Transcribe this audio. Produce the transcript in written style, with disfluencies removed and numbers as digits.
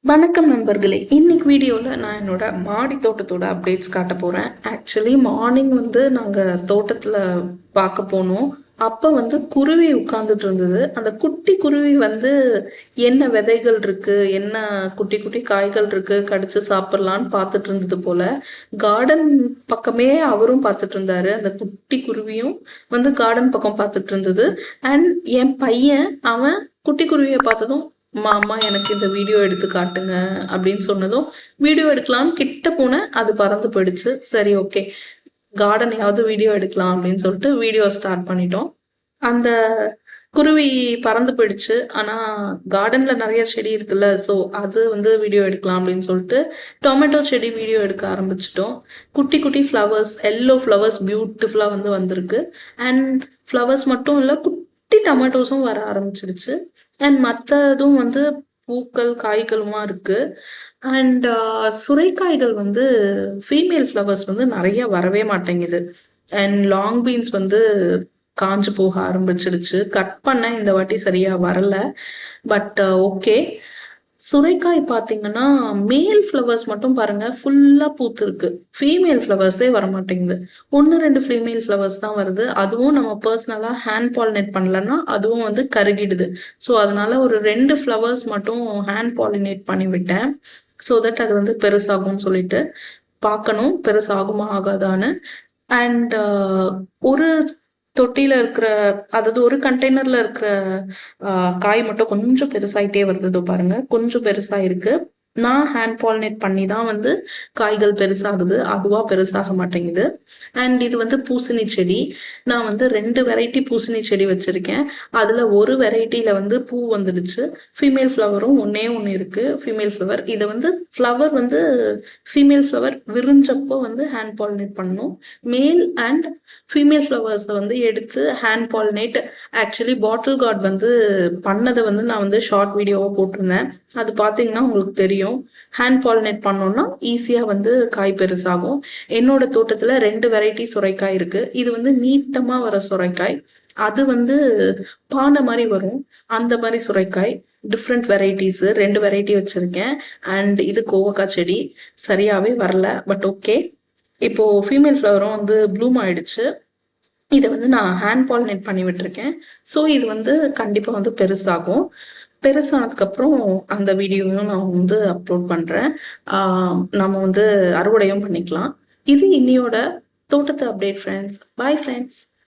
வணக்கம் நண்பர்களே. இன்னைக்கு வீடியோவில் நான் என்னோட மாடி தோட்டத்தோட அப்டேட்ஸ் காட்ட போகிறேன். ஆக்சுவலி மார்னிங் நாங்கள் தோட்டத்தில் பார்க்க போனோம். அப்போ குருவி உட்கார்ந்துட்டு இருந்தது. அந்த குட்டி குருவி என்ன விதைகள் இருக்கு, என்ன குட்டி குட்டி காய்கள் இருக்கு, கடிச்சு சாப்பிடலான்னு பார்த்துட்டு இருந்தது போல. கார்டன் பக்கமே அவரும் பார்த்துட்டு இருந்தாரு. அந்த குட்டி குருவியும் கார்டன் பக்கம் பார்த்துட்டு இருந்தது. அண்ட் என் பையன் அவன் குட்டி குருவியை பார்த்ததும், மாமா எனக்கு இந்த வீடியோ எடுத்து காட்டுங்க அப்படின்னு சொன்னதும் வீடியோ எடுக்கலாம்னு கிட்ட போனேன். அது பறந்து போயிடுச்சு. சரி, ஓகே, கார்டனையாவது வீடியோ எடுக்கலாம் அப்படின்னு சொல்லிட்டு வீடியோ ஸ்டார்ட் பண்ணிட்டோம். அந்த குருவி பறந்து போயிடுச்சு. ஆனா கார்டன்ல நிறைய செடி இருக்குல்ல, ஸோ அது வீடியோ எடுக்கலாம் அப்படின்னு சொல்லிட்டு டொமேட்டோ செடி வீடியோ எடுக்க ஆரம்பிச்சிட்டோம். குட்டி குட்டி ஃப்ளவர்ஸ், எல்லோ ஃப்ளவர்ஸ் பியூட்டிஃபுல்லா வந்திருக்கு. அண்ட் ஃப்ளவர்ஸ் மட்டும் இல்லை, குட்டி டொமேட்டோஸும் வர ஆரம்பிச்சிடுச்சு. அண்ட் மற்றதும் பூக்கள் காய்களுமா இருக்கு. அண்ட் சுரைக்காய்கள் ஃபீமேல் ஃப்ளவர்ஸ் நிறைய வரவே மாட்டேங்குது. அண்ட் லாங் பீன்ஸ் காஞ்சு போக ஆரம்பிச்சிடுச்சு. கட் பண்ண இந்த வாட்டி சரியா வரல. But okay. சுரைக்காய் பார்த்தீங்கன்னா மேல் ஃப்ளவர்ஸ் மட்டும் பாருங்க ஃபுல்லா பூத்து இருக்கு. ஃபீமேல் ஃப்ளவர்ஸே வர மாட்டேங்குது. 1-2 ஃபீமேல் ஃப்ளவர்ஸ் தான் வருது. அதுவும் நம்ம பர்சனலா ஹேண்ட் பாலினேட் பண்ணலன்னா அதுவும் கருகிடுது. ஸோ அதனால ஒரு 2 ஃப்ளவர்ஸ் மட்டும் ஹேண்ட் பாலினேட் பண்ணி விட்டேன். ஸோ தட் அது பெருசாகும்னு சொல்லிட்டு பார்க்கணும் பெருசாகுமா ஆகாதான்னு. அண்ட் ஒரு தொட்டியில இருக்கிற, அதாவது ஒரு கண்டெய்னர்ல இருக்கிற காய் மட்டும் கொஞ்சம் பெருசாயிட்டே வருது பாருங்க. கொஞ்சம் பெருசா இருக்கு. நான் ஹேண்ட் பாலினேட் பண்ணி தான் காய்கள் பெருசாகுது, அதுவா பெருசாக மாட்டேங்குது. அண்ட் இது பூசணி செடி. நான் 2 வெரைட்டி பூசணி செடி வச்சிருக்கேன். அதுல ஒரு வெரைட்டியில பூ வந்துடுச்சு. ஃபீமேல் ஃப்ளவரும் ஒன்னே ஒன்று இருக்கு. ஃபீமேல் ஃப்ளவர் இதை ஃப்ளவர் ஃபீமேல் ஃப்ளவர் விரிஞ்சப்போ ஹேண்ட் பாலினேட் பண்ணணும். மேல் அண்ட் ஃபீமேல் ஃப்ளவர்ஸை எடுத்து hand pollinate, actually bottle gourd பண்ணதை நான் ஷார்ட் வீடியோவாக போட்டிருந்தேன். அது பார்த்தீங்கன்னா உங்களுக்கு தெரியும். ஹேண்ட் பாலினேட் பண்ணோம்னா ஈஸியா காய் பெருசாகும். என்னோட தோட்டத்துல 2 வெரைட்டி சுரைக்காய் இருக்கு. இது நீட்டமா வர சுரைக்காய். அது பானை மாதிரி வரும். அந்த மாதிரி சுரைக்காய் டிஃப்ரெண்ட் வெரைட்டிஸ் 2 வெரைட்டி வச்சிருக்கேன். அண்ட் இது கோவக்காய் செடி சரியாவே வரல. பட் ஓகே, இப்போ ஃபீமேல் ஃப்ளவரும் ப்ளூம் ஆயிடுச்சு. இதை நான் ஹேண்ட் பாலினேட் பண்ணி விட்டுருக்கேன். ஸோ இது கண்டிப்பாக பெருசாகும். பெருசானதுக்கப்புறம் அந்த வீடியோவையும் நான் அப்லோட் பண்ணுறேன். நம்ம அறுவடையும் பண்ணிக்கலாம். இது இன்னையோட தோட்டத்து அப்டேட் ஃப்ரெண்ட்ஸ். Bye friends.